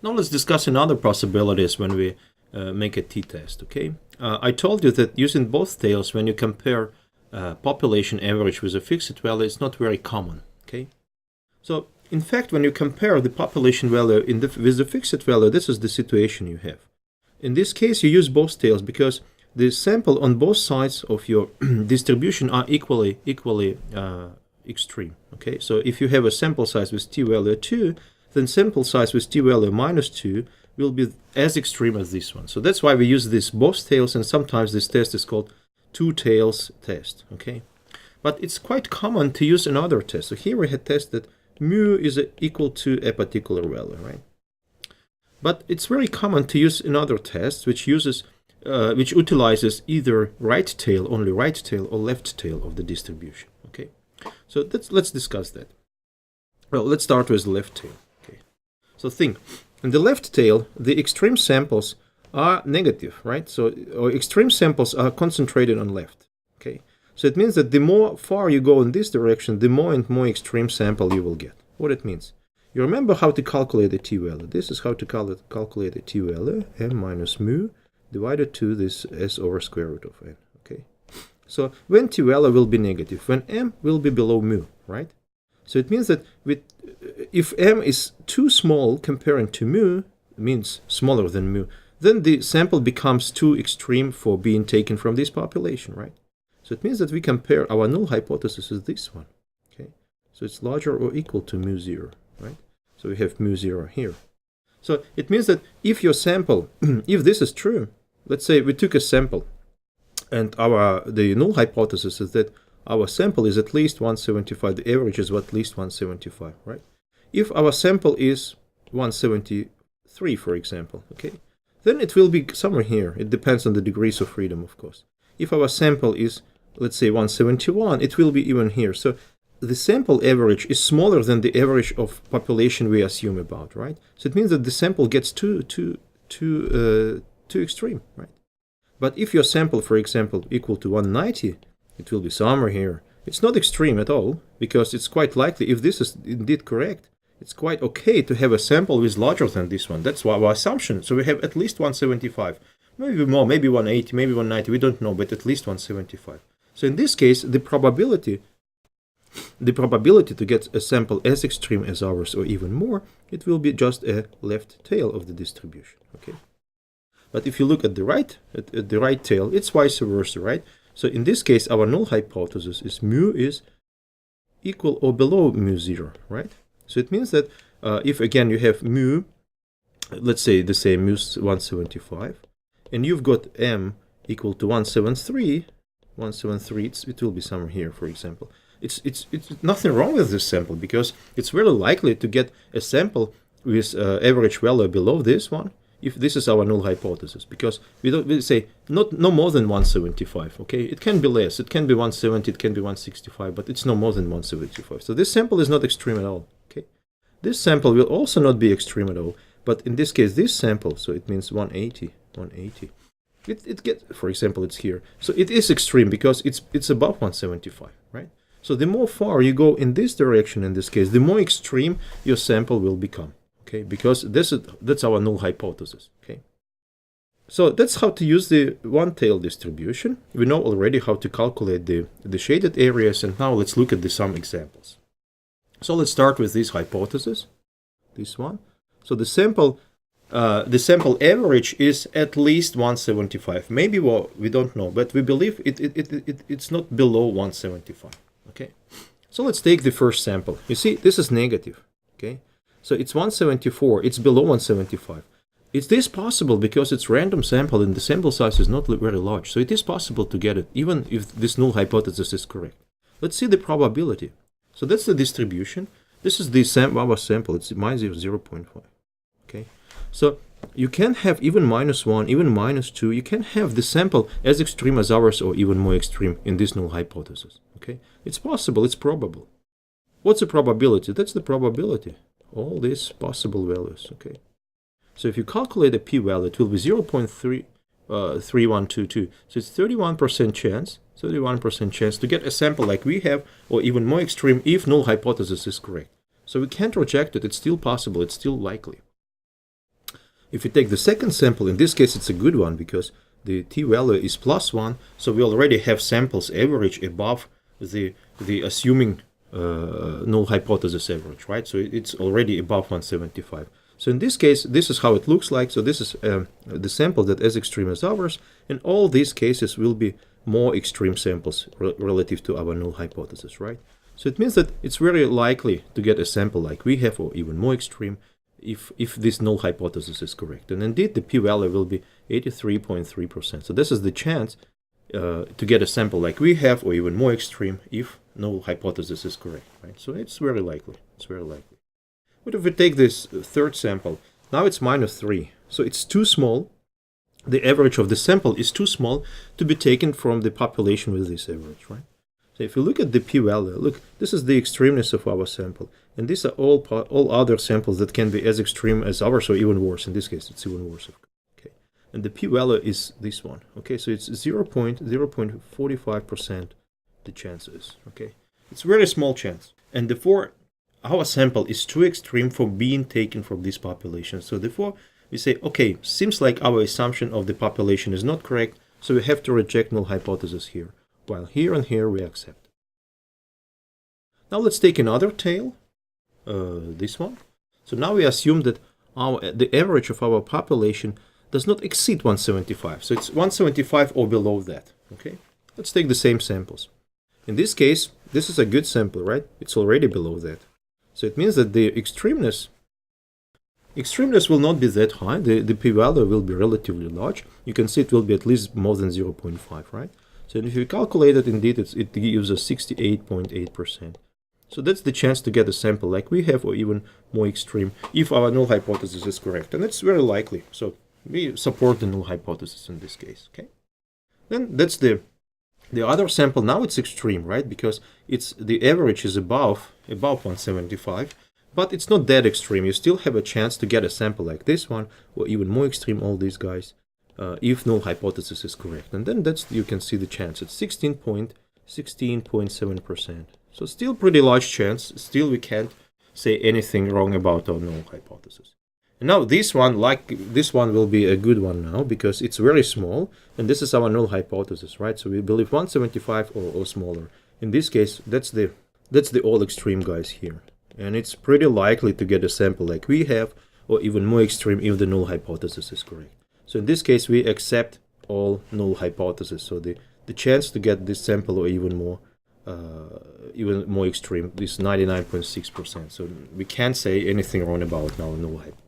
Now let's discuss another possibilities when we make a t-test, okay? I told you that using both tails, when you compare population average with a fixed value, it's not very common, okay? So, in fact, when you compare the population value with the fixed value, this is the situation you have. In this case, you use both tails because the sample on both sides of your distribution are equally extreme, okay? So if you have a sample size with t-value 2, then sample size with t-value minus 2 will be as extreme as this one. So that's why we use this both tails, and sometimes this test is called two tails test, okay? But it's quite common to use another test. So here we had tested mu is equal to a particular value, right? But it's very common to use another test which utilizes either right tail, only right tail, or left tail of the distribution, okay? So let's discuss that. Well, let's start with the left tail. So think, in the left tail, the extreme samples are negative, right? So or extreme samples are concentrated on left, okay? So it means that the more far you go in this direction, the more and more extreme sample you will get. What it means? You remember how to calculate the t-value. This is how to calculate the t-value, m minus mu, divided to this s over square root of n, okay? So when t-value will be negative, when m will be below mu, right? So it means that if m is too small comparing to mu, means smaller than mu, then the sample becomes too extreme for being taken from this population, right? So it means that we compare our null hypothesis with this one, okay? So it's larger or equal to mu 0, right? So we have mu 0 here. So it means that if your sample, if this is true, let's say we took a sample, and the null hypothesis is that our sample is at least 175, the average is at least 175, right? If our sample is 173, for example, okay, then it will be somewhere here. It depends on the degrees of freedom, of course. If our sample is, let's say, 171, it will be even here. So the sample average is smaller than the average of population we assume about, right? So it means that the sample gets too extreme, right? But if your sample, for example, equal to 190, it will be somewhere here. It's not extreme at all, because it's quite likely, if this is indeed correct, it's quite okay to have a sample which is larger than this one. That's our assumption. So we have at least 175. Maybe more, maybe 180, maybe 190, we don't know, but at least 175. So in this case, the probability to get a sample as extreme as ours or even more, it will be just a left tail of the distribution, okay? But if you look at the right tail, it's vice versa, right? So in this case, our null hypothesis is mu is equal or below mu 0, right? So it means that if again you have mu, let's say the same mu 175, and you've got m equal to 173, it will be somewhere here, for example. It's nothing wrong with this sample, because it's very likely to get a sample with average value below this one, if this is our null hypothesis, because we say no more than 175, okay? It can be less, it can be 170, it can be 165, but it's no more than 175. So this sample is not extreme at all, okay? This sample will also not be extreme at all, but in this case, this sample, so it means 180. It gets, for example, it's here. So it is extreme because it's above 175, right? So the more far you go in this direction, in this case, the more extreme your sample will become. Okay, because that's our null hypothesis, okay? So that's how to use the one-tail distribution. We know already how to calculate the shaded areas, and now let's look at some examples. So let's start with this hypothesis, this one. So the sample average is at least 175. Maybe we don't know, but we believe it's not below 175, okay? So let's take the first sample. You see, this is negative, okay? So it's 174, it's below 175. Is this possible because it's random sample and the sample size is not very large? So it is possible to get it, even if this null hypothesis is correct. Let's see the probability. So that's the distribution. This is our sample, it's minus 0.5. Okay, so you can have even -1, even -2. You can have the sample as extreme as ours or even more extreme in this null hypothesis. Okay, it's possible, it's probable. What's the probability? That's the probability. All these possible values, okay? So if you calculate a p-value, it will be 0.3122. So it's 31% chance to get a sample like we have, or even more extreme if null hypothesis is correct. So we can't reject it. It's still possible. It's still likely. If we take the second sample, in this case it's a good one because the t-value is +1, so we already have samples average above the assuming null hypothesis average, right? So it's already above 175. So in this case, this is how it looks like. So this is the sample that is as extreme as ours, and all these cases will be more extreme samples relative to our null hypothesis, right? So it means that it's very likely to get a sample like we have, or even more extreme, if this null hypothesis is correct. And indeed, the p-value will be 83.3%. So this is the chance to get a sample like we have, or even more extreme, if null hypothesis is correct, right? So it's very likely. It's very likely. What if we take this third sample? Now it's -3. So it's too small. The average of the sample is too small to be taken from the population with this average, right? So if you look at the p-value, look, this is the extremeness of our sample. And these are all other samples that can be as extreme as ours, or even worse. In this case, it's even worse. Okay. And the p-value is this one. Okay, so it's 0.45% the chances. Okay, it's a very small chance. And therefore, our sample is too extreme for being taken from this population. So therefore, we say, okay, seems like our assumption of the population is not correct, so we have to reject null hypothesis here, while here and here we accept. Now let's take another tail, this one. So now we assume that the average of our population does not exceed 175. So it's 175 or below that. Okay, let's take the same samples. In this case, this is a good sample, right? It's already below that. So it means that the extremeness will not be that high. The p-value will be relatively large. You can see it will be at least more than 0.5, right? So if you calculate it, indeed, it gives us 68.8%. So that's the chance to get a sample like we have, or even more extreme, if our null hypothesis is correct. And it's very likely. So we support the null hypothesis in this case, okay? Then that's the other sample. Now it's extreme, right? Because the average is above 175, but it's not that extreme. You still have a chance to get a sample like this one, or even more extreme, all these guys, if null hypothesis is correct. And then you can see the chance. It's 16.7%. So still pretty large chance. Still we can't say anything wrong about our null hypothesis. And now this one will be a good one now, because it's very small, and this is our null hypothesis, right? So we believe 175 or smaller. In this case, that's the all extreme guys here. And it's pretty likely to get a sample like we have, or even more extreme if the null hypothesis is correct. So in this case, we accept all null hypotheses. So the chance to get this sample, or even more extreme, is 99.6%. So we can't say anything wrong about our null hypothesis.